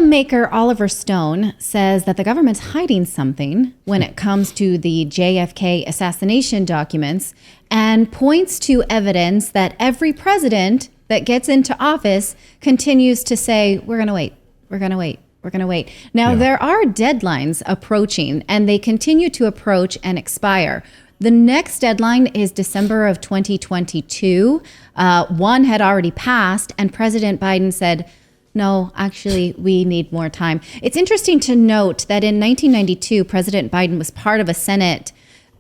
filmmaker Oliver Stone says that the government's hiding something when it comes to the JFK assassination documents and points to evidence that every president that gets into office continues to say, we're going to wait, we're going to wait, we're going to wait. Now, there are deadlines approaching, and they continue to approach and expire. The next deadline is December of 2022. One had already passed, and President Biden said, no, actually, we need more time. It's interesting to note that in 1992, President Biden was part of a Senate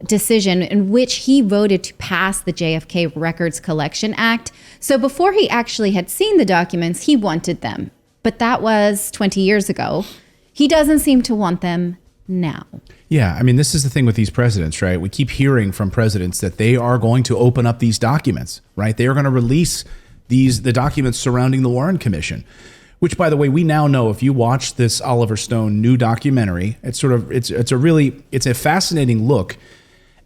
decision in which he voted to pass the JFK Records Collection Act. So before he actually had seen the documents, he wanted them. But that was 20 years ago. He doesn't seem to want them now. Yeah, I mean, this is the thing with these presidents, right? We keep hearing from presidents that they are going to open up these documents, right? They are going to release the documents surrounding the Warren Commission, which, by the way, we now know if you watch this Oliver Stone new documentary, it's a fascinating look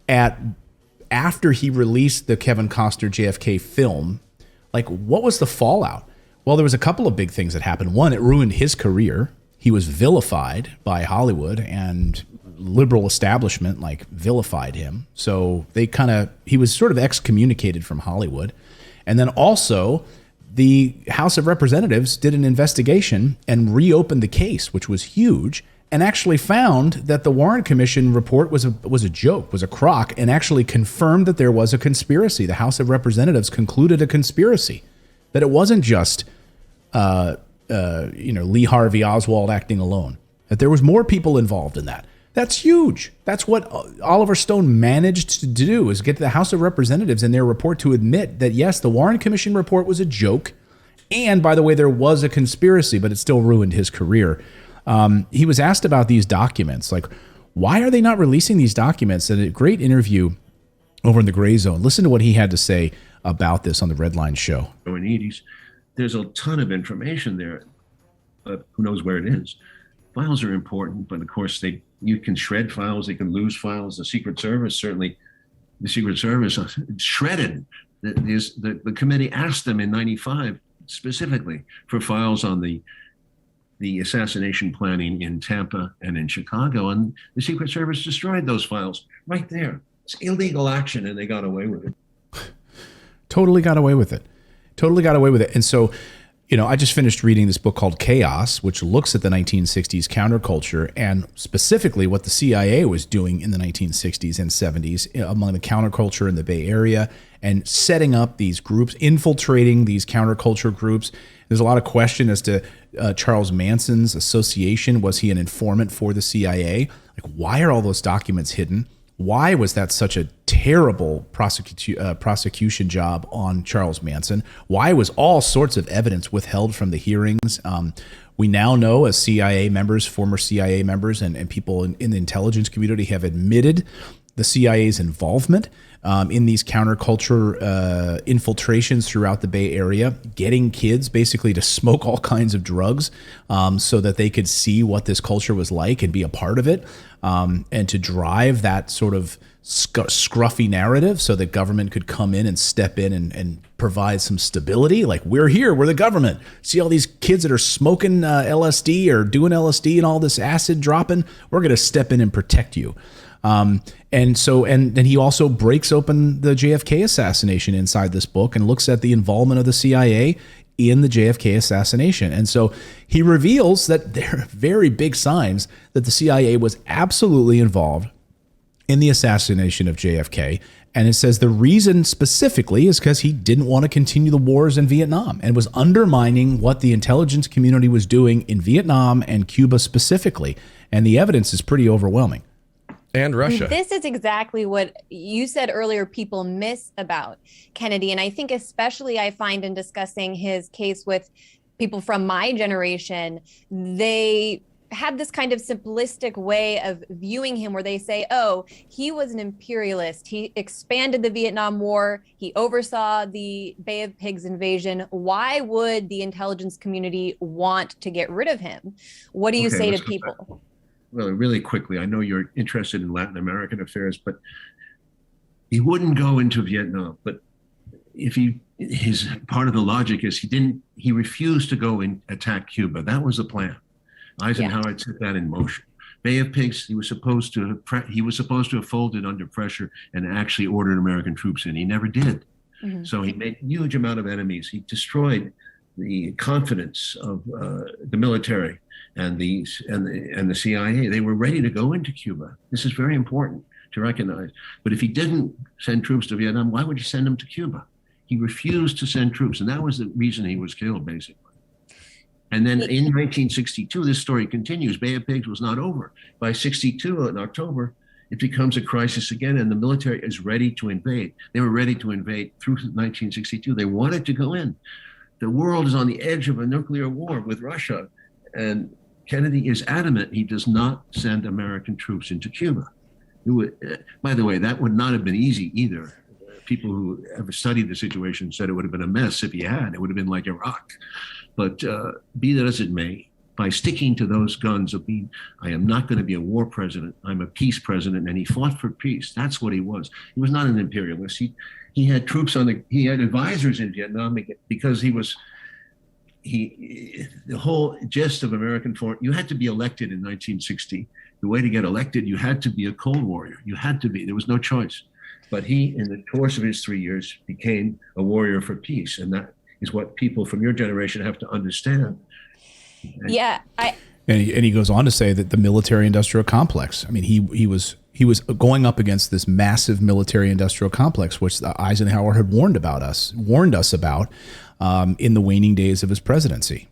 at after he released the Kevin Costner JFK film, like what was the fallout? Well, there was a couple of big things that happened. One, it ruined his career. He was vilified by Hollywood, and liberal establishment like vilified him. So he was sort of excommunicated from Hollywood. And then also the House of Representatives did an investigation and reopened the case, which was huge, and actually found that the Warren Commission report was a joke, was a crock, and actually confirmed that there was a conspiracy. The House of Representatives concluded a conspiracy, that it wasn't just Lee Harvey Oswald acting alone, that there was more people involved in that. That's huge. That's what Oliver Stone managed to do, is get the House of Representatives in their report to admit that, yes, the Warren Commission report was a joke. And by the way, there was a conspiracy, but it still ruined his career. He was asked about these documents, like, why are they not releasing these documents? And a great interview over in the Gray Zone. Listen to what he had to say about this on the Redline Show. In the 80s, there's a ton of information there, but who knows where it is. Files are important, but of course you can shred files, they can lose files. The Secret Service shredded. The committee asked them in '95 specifically for files on the assassination planning in Tampa and in Chicago, and the Secret Service destroyed those files right there. It's illegal action, and they got away with it. Totally got away with it. And so, I just finished reading this book called Chaos, which looks at the 1960s counterculture and specifically what the CIA was doing in the 1960s and 70s among the counterculture in the Bay Area and setting up these groups, infiltrating these counterculture groups. There's a lot of question as to Charles Manson's association. Was he an informant for the CIA? Like, why are all those documents hidden? Why was that such a terrible prosecution job on Charles Manson? Why was all sorts of evidence withheld from the hearings? We now know, as CIA members, former CIA members, and people in the intelligence community have admitted the CIA's involvement in these counterculture infiltrations throughout the Bay Area, getting kids basically to smoke all kinds of drugs so that they could see what this culture was like and be a part of it, and to drive that sort of scruffy narrative so that government could come in and step in and provide some stability. Like, we're here, we're the government. See all these kids that are smoking LSD or doing LSD and all this acid dropping? We're going to step in and protect you. And then he also breaks open the JFK assassination inside this book and looks at the involvement of the CIA in the JFK assassination. And so he reveals that there are very big signs that the CIA was absolutely involved in the assassination of JFK. And it says the reason specifically is because he didn't want to continue the wars in Vietnam and was undermining what the intelligence community was doing in Vietnam and Cuba specifically. And the evidence is pretty overwhelming. And Russia. This is exactly what you said earlier people miss about Kennedy. And I think especially I find in discussing his case with people from my generation, they had this kind of simplistic way of viewing him where they say, oh, he was an imperialist. He expanded the Vietnam War. He oversaw the Bay of Pigs invasion. Why would the intelligence community want to get rid of him? What do you say to people? Well, really quickly, I know you're interested in Latin American affairs, but he wouldn't go into Vietnam. But his part of the logic is he refused to go and attack Cuba. That was the plan. Eisenhower set that in motion. Bay of Pigs, he was supposed to have folded under pressure and actually ordered American troops in. He never did. Mm-hmm. So he made a huge amount of enemies. He destroyed the confidence of the military and the CIA. They were ready to go into Cuba. This is very important to recognize. But if he didn't send troops to Vietnam, why would you send them to Cuba? He refused to send troops, and that was the reason he was killed, basically. And then in 1962, this story continues. Bay of Pigs was not over. By 62, in October, it becomes a crisis again, and the military is ready to invade. They were ready to invade through 1962. They wanted to go in. The world is on the edge of a nuclear war with Russia, and Kennedy is adamant he does not send American troops into Cuba. By the way, that would not have been easy either. People who ever studied the situation said it would have been a mess if he had. It would have been like Iraq. But be that as it may, by sticking to those guns of being, I am not going to be a war president, I'm a peace president, and he fought for peace. That's what he was. He was not an imperialist. He had troops he had advisors in Vietnam because the whole gist of American foreign, you had to be elected in 1960. The way to get elected, you had to be a Cold Warrior. You had to be, there was no choice. But he, in the course of his 3 years, became a warrior for peace. And that is what people from your generation have to understand. Yeah. And he goes on to say that the military-industrial complex, I mean, he was going up against this massive military-industrial complex, which Eisenhower had warned us about in the waning days of his presidency.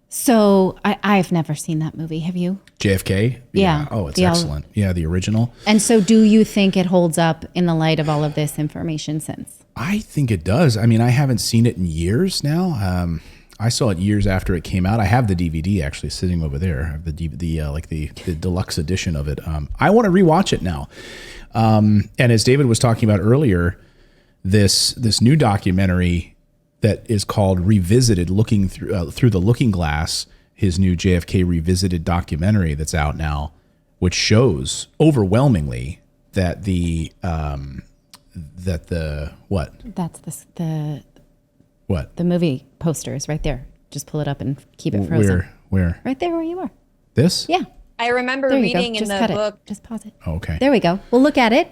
So I've never seen that movie. Have you? JFK? Yeah. Oh, it's excellent. Yeah, the original. And so do you think it holds up in the light of all of this information since? I think it does. I mean, I haven't seen it in years now. I saw it years after it came out. I have the DVD actually sitting over there. I have the deluxe edition of it. I want to rewatch it now. And as David was talking about earlier, this new documentary that is called Revisited, looking through the looking glass, his new JFK Revisited documentary that's out now, which shows overwhelmingly that the what? That's the what? The movie poster is right there. Just pull it up and keep it frozen. Where? Right there where you are. This? Yeah. I remember reading in the book. Just pause it. Okay. There we go. We'll look at it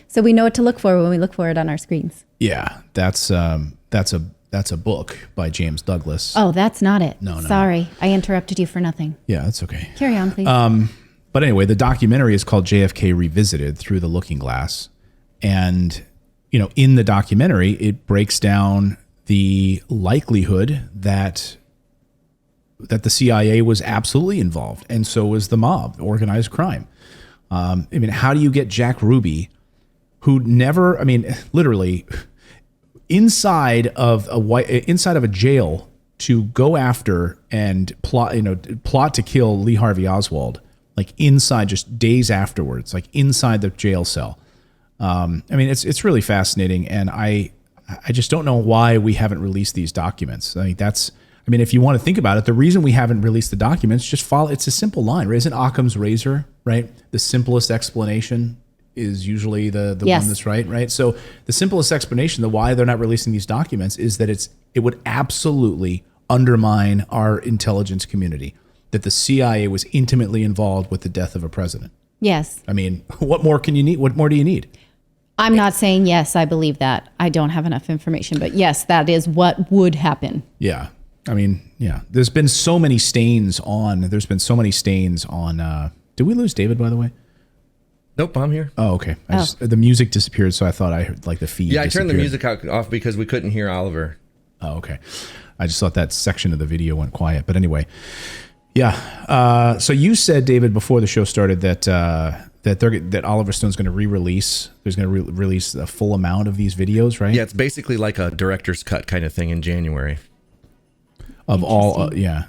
so we know what to look for when we look for it on our screens. Yeah, that's a book by James Douglas. Oh, that's not it. No. Sorry, I interrupted you for nothing. Yeah, that's okay. Carry on, please. But anyway, the documentary is called JFK Revisited, Through the Looking Glass. And, in the documentary, it breaks down the likelihood that the CIA was absolutely involved, and so was the mob, organized crime. I mean, how do you get Jack Ruby, who never, I mean, literally inside of a jail to go after and plot to kill Lee Harvey Oswald, like inside, just days afterwards, like inside the jail cell. I mean, it's really fascinating, and I just don't know why we haven't released these documents. I mean, if you want to think about it, the reason we haven't released the documents, just follow. It's a simple line, right? Isn't Occam's razor, right? The simplest explanation is usually the yes. one that's right? So the simplest explanation of why they're not releasing these documents is that it would absolutely undermine our intelligence community, that the CIA was intimately involved with the death of a president. Yes. I mean, what more can you need? What more do you need? I'm not saying yes, I believe that. I don't have enough information, but yes, that is what would happen. Yeah. I mean, yeah. There's been so many stains on. Did we lose David, by the way? Nope, I'm here. Oh, okay. The music disappeared, so I thought I heard the feed. Yeah, I turned the music off because we couldn't hear Oliver. Oh, okay. I just thought that section of the video went quiet. But anyway, yeah. So you said, David, before the show started that Oliver Stone's going to re-release. There's going to release a full amount of these videos, right? Yeah, it's basically like a director's cut kind of thing in January. Of all, yeah.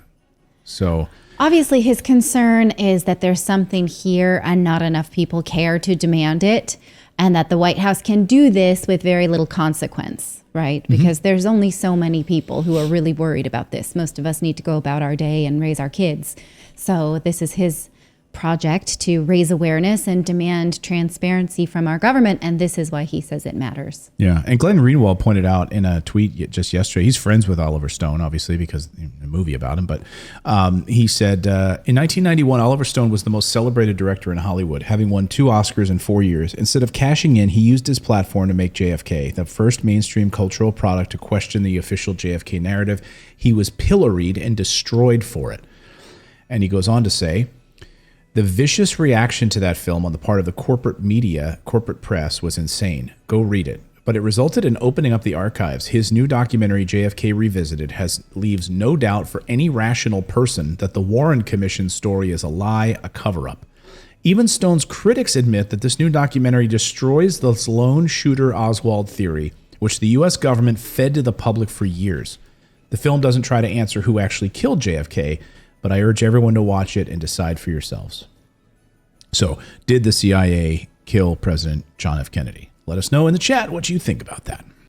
So obviously his concern is that there's something here and not enough people care to demand it, and that the White House can do this with very little consequence, right? Because there's only so many people who are really worried about this. Most of us need to go about our day and raise our kids. So this is his project to raise awareness and demand transparency from our government. And this is why he says it matters. Yeah. And Glenn Greenwald pointed out in a tweet just yesterday, he's friends with Oliver Stone, obviously, because a movie about him. But he said, in 1991, Oliver Stone was the most celebrated director in Hollywood, having won 2 Oscars in 4 years. Instead of cashing in, he used his platform to make JFK, the first mainstream cultural product to question the official JFK narrative. He was pilloried and destroyed for it. And he goes on to say, the vicious reaction to that film on the part of the corporate media, corporate press, was insane. Go read it. But it resulted in opening up the archives. His new documentary, JFK Revisited, leaves no doubt for any rational person that the Warren Commission story is a lie, a cover-up. Even Stone's critics admit that this new documentary destroys the lone shooter Oswald theory, which the U.S. government fed to the public for years. The film doesn't try to answer who actually killed JFK, but I urge everyone to watch it and decide for yourselves. So, did the CIA kill President John F. Kennedy? Let us know in the chat what you think about that.